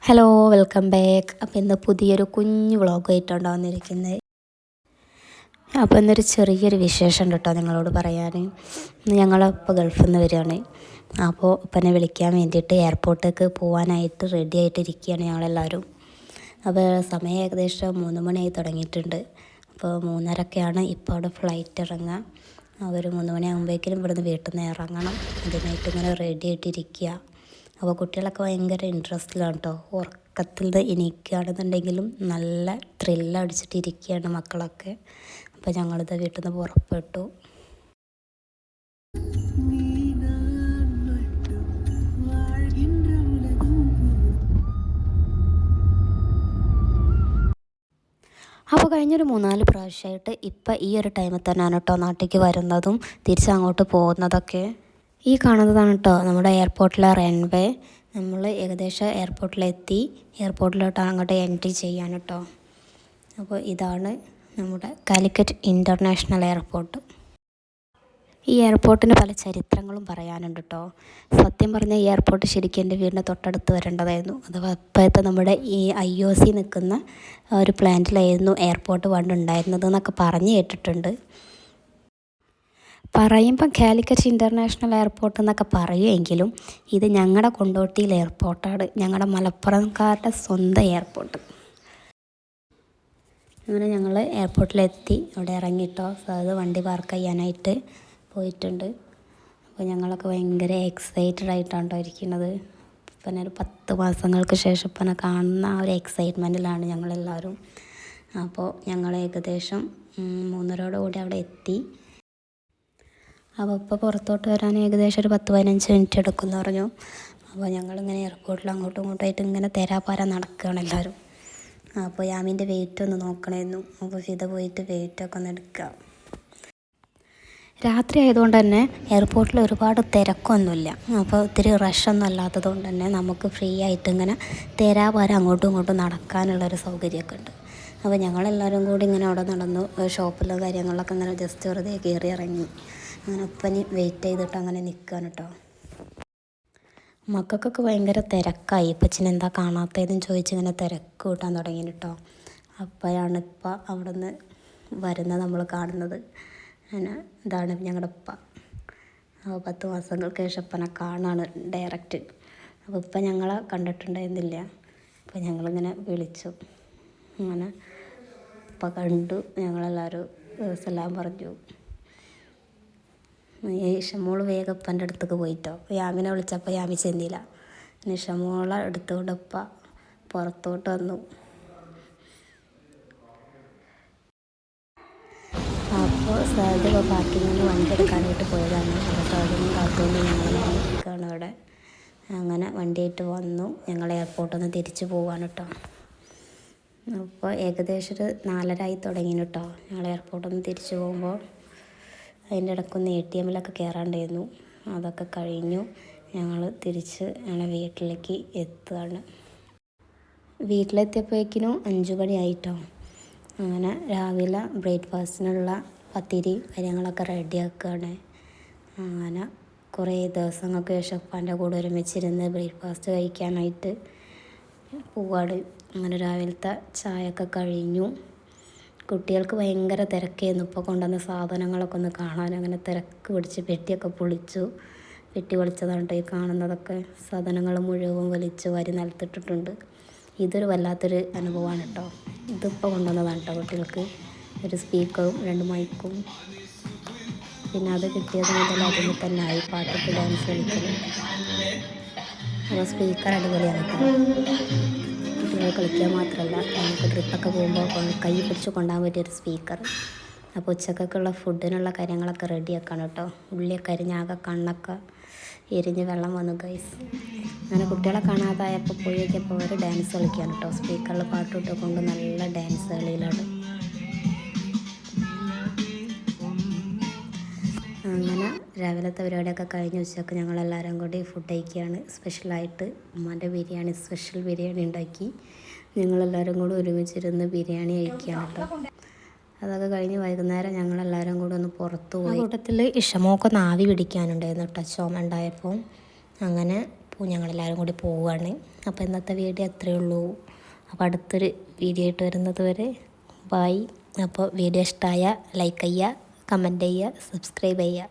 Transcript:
Hello, welcome back. അപ്പോൾ ഇന്ന് പുതിയൊരു കുഞ്ഞു വ്ളോഗായിട്ടാണ് വന്നിരിക്കുന്നത്. അപ്പോൾ ഇന്നൊരു ചെറിയൊരു വിശേഷം ഉണ്ട് കേട്ടോ നിങ്ങളോട് പറയാൻ. ഞങ്ങളിപ്പോൾ ഗൾഫിൽ നിന്ന് വരികയാണ്. അപ്പോൾ ഇപ്പനെ വിളിക്കാൻ വേണ്ടിയിട്ട് എയർപോർട്ടിലേക്ക് പോകാനായിട്ട് റെഡി ആയിട്ടിരിക്കുകയാണ് ഞങ്ങളെല്ലാവരും. അപ്പോൾ സമയം ഏകദേശം 3 മണിയായി തുടങ്ങിയിട്ടുണ്ട്. അപ്പോൾ 3:30 ഇപ്പോൾ അവിടെ ഫ്ലൈറ്റ് ഇറങ്ങുക. അവർ 3 മണിയാകുമ്പോഴേക്കും ഇവിടുന്ന് വീട്ടിൽ നിന്ന് ഇറങ്ങണം. അതിനായിട്ട് ഇങ്ങനെ റെഡി ആയിട്ടിരിക്കുക. അപ്പോൾ കുട്ടികളൊക്കെ ഭയങ്കര ഇൻട്രസ്റ്റിലാണ് കേട്ടോ. ഉറക്കത്തിൽ എണീക്കുകയാണെന്നുണ്ടെങ്കിലും നല്ല ത്രില്ലടിച്ചിട്ടിരിക്കുകയാണ് മക്കളൊക്കെ. അപ്പോൾ ഞങ്ങളിത് വീട്ടിൽ നിന്ന് പുറപ്പെട്ടു. അപ്പോൾ കഴിഞ്ഞൊരു 3-4 പ്രാവശ്യമായിട്ട് ഇപ്പം ഈ ഒരു ടൈമിൽ തന്നെയാണ് കേട്ടോ നാട്ടിലേക്ക് വരുന്നതും തിരിച്ചങ്ങോട്ട് പോകുന്നതൊക്കെ. ഈ കാണുന്നതാണ് കേട്ടോ നമ്മുടെ എയർപോർട്ടിലെ റൺവേ. നമ്മൾ ഏകദേശം എയർപോർട്ടിലെത്തി. എയർപോർട്ടിലോട്ട് അങ്ങോട്ട് എൻട്രി ചെയ്യാൻ കേട്ടോ. അപ്പോൾ ഇതാണ് നമ്മുടെ കാലിക്കറ്റ് ഇൻ്റർനാഷണൽ എയർപോർട്ട്. ഈ എയർപോർട്ടിന് പല ചരിത്രങ്ങളും പറയാനുണ്ട് കേട്ടോ. സത്യം പറഞ്ഞാൽ ഈ എയർപോർട്ട് ശരിക്കും എൻ്റെ വീടിൻ്റെ തൊട്ടടുത്ത് വരേണ്ടതായിരുന്നു. അഥവാ ഇപ്പോഴത്തെ നമ്മുടെ ഈ IOC നിൽക്കുന്ന ഒരു പ്ലാന്റിലായിരുന്നു എയർപോർട്ട് പണ്ട് ഉണ്ടായിരുന്നത് എന്നൊക്കെ പറഞ്ഞ് കേട്ടിട്ടുണ്ട്. പറയുമ്പം കാലിക്കറ്റ് ഇൻ്റർനാഷണൽ എയർപോർട്ട് എന്നൊക്കെ പറയുമെങ്കിലും ഇത് ഞങ്ങളുടെ കൊണ്ടോട്ടിയിലെ എയർപോർട്ടാണ്. ഞങ്ങളുടെ മലപ്പുറംകാരുടെ സ്വന്തം എയർപോർട്ട്. അങ്ങനെ ഞങ്ങൾ എയർപോർട്ടിലെത്തി. അവിടെ ഇറങ്ങിയിട്ടോ. അത് വണ്ടി പാർക്ക് ചെയ്യാനായിട്ട് പോയിട്ടുണ്ട്. അപ്പോൾ ഞങ്ങളൊക്കെ ഭയങ്കര എക്സൈറ്റഡ് ആയിട്ടാണ് കേട്ടോ ഇരിക്കുന്നത്. പിന്നെ ഒരു 10 മാസങ്ങൾക്ക് ശേഷം ഇപ്പം കാണുന്ന ആ ഒരു എക്സൈറ്റ്മെൻറ്റിലാണ് ഞങ്ങളെല്ലാവരും. അപ്പോൾ ഞങ്ങൾ ഏകദേശം 3:30 അവിടെ എത്തി. അപ്പോൾ ഇപ്പോൾ പുറത്തോട്ട് വരാൻ ഏകദേശം ഒരു 10-15 മിനിറ്റ് എടുക്കുമെന്ന് പറഞ്ഞു. അപ്പോൾ ഞങ്ങളിങ്ങനെ എയർപോർട്ടിൽ അങ്ങോട്ടും ഇങ്ങോട്ടായിട്ട് ഇങ്ങനെ തെരാപ്പാര നടക്കുകയാണ് എല്ലാവരും. അപ്പോൾ യാമിൻ്റെ വെയിറ്റ് ഒന്ന് നോക്കണമായിരുന്നു. അപ്പോൾ ഫിദ പോയിട്ട് വെയിറ്റൊക്കെ ഒന്ന് എടുക്കുക. രാത്രി ആയതുകൊണ്ട് തന്നെ എയർപോർട്ടിൽ ഒരുപാട് തിരക്കൊന്നുമില്ല. അപ്പോൾ ഒത്തിരി റഷൊന്നും അല്ലാത്തത് കൊണ്ട് തന്നെ നമുക്ക് ഫ്രീ ആയിട്ട് ഇങ്ങനെ തെരാപ്പാര അങ്ങോട്ടും ഇങ്ങോട്ടും നടക്കാനുള്ളൊരു സൗകര്യമൊക്കെ ഉണ്ട്. അപ്പോൾ ഞങ്ങളെല്ലാവരും കൂടി ഇങ്ങനെ അവിടെ നടന്നു. ഷോപ്പിലെ കാര്യങ്ങളിലൊക്കെ ഇങ്ങനെ ജസ്റ്റ് വെറുതെ കയറി ഇറങ്ങി. അങ്ങനെ ഉപ്പനി വെയിറ്റ് ചെയ്തിട്ട് അങ്ങനെ നിൽക്കുകയാണ് കേട്ടോ. മക്കൾക്കൊക്കെ ഭയങ്കര തിരക്കായി. ഇപ്പച്ചിനെന്താ കാണാത്തതെന്ന് ചോദിച്ച് ഇങ്ങനെ തിരക്ക് കൂട്ടാൻ തുടങ്ങി കേട്ടോ. അപ്പോഴാണ് ഇപ്പം അവിടെ നിന്ന് വരുന്നത് നമ്മൾ കാണുന്നത്. അങ്ങനെ ഇതാണ് ഞങ്ങളുടെ ഉപ്പ. അപ്പോൾ 10 മാസങ്ങൾക്ക് ശേഷം ഉപ്പനെ കാണാണ് ഡയറക്റ്റ്. അപ്പോൾ ഇപ്പം ഞങ്ങളെ കണ്ടിട്ടുണ്ടായിരുന്നില്ല. അപ്പോൾ ഞങ്ങളിങ്ങനെ വിളിച്ചു. അങ്ങനെ ഉപ്പ കണ്ടു. ഞങ്ങളെല്ലാവരും സലാം പറഞ്ഞു. ഇഷമോള് വേഗം ഉപ്പൻ്റെ അടുത്തേക്ക് പോയിട്ടോ. യാമിനെ വിളിച്ചപ്പോൾ യാമി ചെന്നില്ല. ഇഷമോളെ എടുത്തുകൊണ്ട് ഉപ്പ പുറത്തോട്ട് വന്നു. അപ്പോൾ സാദ് ഇപ്പോൾ പാർക്കിങ്ങിൽ നിന്ന് വണ്ടി എടുക്കാനായിട്ട് പോയതാണ്. അപ്പോൾ സാദിനും കാത്തുകൊണ്ട് ഞങ്ങൾ നിൽക്കുകയാണ് അവിടെ. അങ്ങനെ വണ്ടിയായിട്ട് വന്നു. ഞങ്ങൾ എയർപോർട്ടിൽ നിന്ന് തിരിച്ചു പോവാണ് കേട്ടോ. അപ്പോൾ ഏകദേശം ഒരു 4:30 തുടങ്ങി കേട്ടോ. ഞങ്ങൾ എയർപോർട്ടിൽ നിന്ന് തിരിച്ചു പോകുമ്പോൾ അതിൻ്റെ ഇടയ്ക്കൊന്ന് ATMലൊക്കെ കയറാണ്ടായിരുന്നു. അതൊക്കെ കഴിഞ്ഞു. ഞങ്ങൾ തിരിച്ച് ഞങ്ങളെ വീട്ടിലേക്ക് എത്തുകയാണ്. വീട്ടിലെത്തിയപ്പോഴേക്കിനും 5 മണിയായിട്ടോ. അങ്ങനെ രാവിലെ ബ്രേക്ക്ഫാസ്റ്റിനുള്ള പത്തിരി കാര്യങ്ങളൊക്കെ റെഡിയാക്കുകയാണ്. അങ്ങനെ കുറേ ദിവസങ്ങൾക്ക് ശേഷം ഉപ്പാൻ്റെ കൂടെ ഒരുമിച്ചിരുന്ന് ബ്രേക്ക്ഫാസ്റ്റ് കഴിക്കാനായിട്ട് പോവാണ്. അങ്ങനെ രാവിലത്തെ ചായയൊക്കെ കഴിഞ്ഞു. കുട്ടികൾക്ക് ഭയങ്കര തിരക്കായിരുന്നു. ഇപ്പോൾ കൊണ്ടുവന്ന സാധനങ്ങളൊക്കെ ഒന്ന് കാണാൻ. അങ്ങനെ തിരക്ക് പിടിച്ച് പെട്ടിയൊക്കെ പൊളിച്ചു. പെട്ടി പൊളിച്ചതാണ് കേട്ടോ ഈ കാണുന്നതൊക്കെ. സാധനങ്ങൾ മുഴുവൻ വലിച്ച് വാരി നിലത്തിട്ടിട്ടുണ്ട്. ഇതൊരു വല്ലാത്തൊരു അനുഭവമാണ് കേട്ടോ. ഇതിപ്പോൾ കൊണ്ടുവന്നതാണ് കേട്ടോ കുട്ടികൾക്ക്. ഒരു സ്പീക്കറും 2 മൈക്കും. പിന്നെ അത് കിട്ടിയത് മുതൽ അതിൽ തന്നെ ആയി പാട്ടിട്ട് ഡാൻസ് കളിക്കുന്നത്. അപ്പോൾ സ്പീക്കർ അടിപൊളിയാണ് കേട്ടോ. കുട്ടികൾ കളിക്കാൻ മാത്രമല്ല നമുക്ക് ട്രിപ്പൊക്കെ പോകുമ്പോൾ കൈ പിടിച്ച് കൊണ്ടുപോകാൻ പറ്റിയൊരു സ്പീക്കർ. അപ്പോൾ ഉച്ചക്കൊക്കെയുള്ള ഫുഡിനുള്ള കാര്യങ്ങളൊക്കെ റെഡിയാക്കണം കേട്ടോ. ഉള്ളിയൊക്കെ അരിഞ്ഞാകെ കണ്ണൊക്കെ എരിഞ്ഞ് വെള്ളം വന്നു ഗൈസ്. അങ്ങനെ കുട്ടികളെ കാണാതായപ്പോൾ പോയേക്കപ്പോൾ അവർ ഡാൻസ് കളിക്കുകയാണ് കേട്ടോ. സ്പീക്കറിൽ പാട്ടിട്ട് കൊണ്ട് നല്ല ഡാൻസ് കളിയിലാണ്. അങ്ങനെ രാവിലത്തെ പരിപാടിയൊക്കെ കഴിഞ്ഞ് ഉച്ചയ്ക്ക് ഞങ്ങളെല്ലാവരും കൂടി ഫുഡ് കഴിക്കുകയാണ്. സ്പെഷ്യലായിട്ട് ഉമ്മാൻ്റെ ബിരിയാണി, സ്പെഷ്യൽ ബിരിയാണി ഉണ്ടാക്കി. ഞങ്ങളെല്ലാവരും കൂടി ഒരുമിച്ചിരുന്ന് ബിരിയാണി കഴിക്കുകയാണ് കേട്ടോ. അതൊക്കെ കഴിഞ്ഞ് വൈകുന്നേരം ഞങ്ങളെല്ലാവരും കൂടി ഒന്ന് പുറത്തു പോയി. കൂട്ടത്തിൽ ഇഷമോക്കൊന്ന് ആവി പിടിക്കാനുണ്ടായിരുന്നു കേട്ടോ ചുമ ഉണ്ടായപ്പോൾ. അങ്ങനെ അപ്പോൾ ഞങ്ങളെല്ലാവരും കൂടി പോവുകയാണ്. അപ്പോൾ ഇന്നത്തെ വീഡിയോ അത്രയേ ഉള്ളൂ. അപ്പോൾ അടുത്തൊരു വീഡിയോ ആയിട്ട് വരുന്നത് വരെ ബൈ. അപ്പോൾ വീഡിയോ ഇഷ്ടമായ ലൈക്ക് ചെയ്യുക, കമൻറ്റ് ചെയ്യുക, സബ്സ്ക്രൈബ് ചെയ്യുക.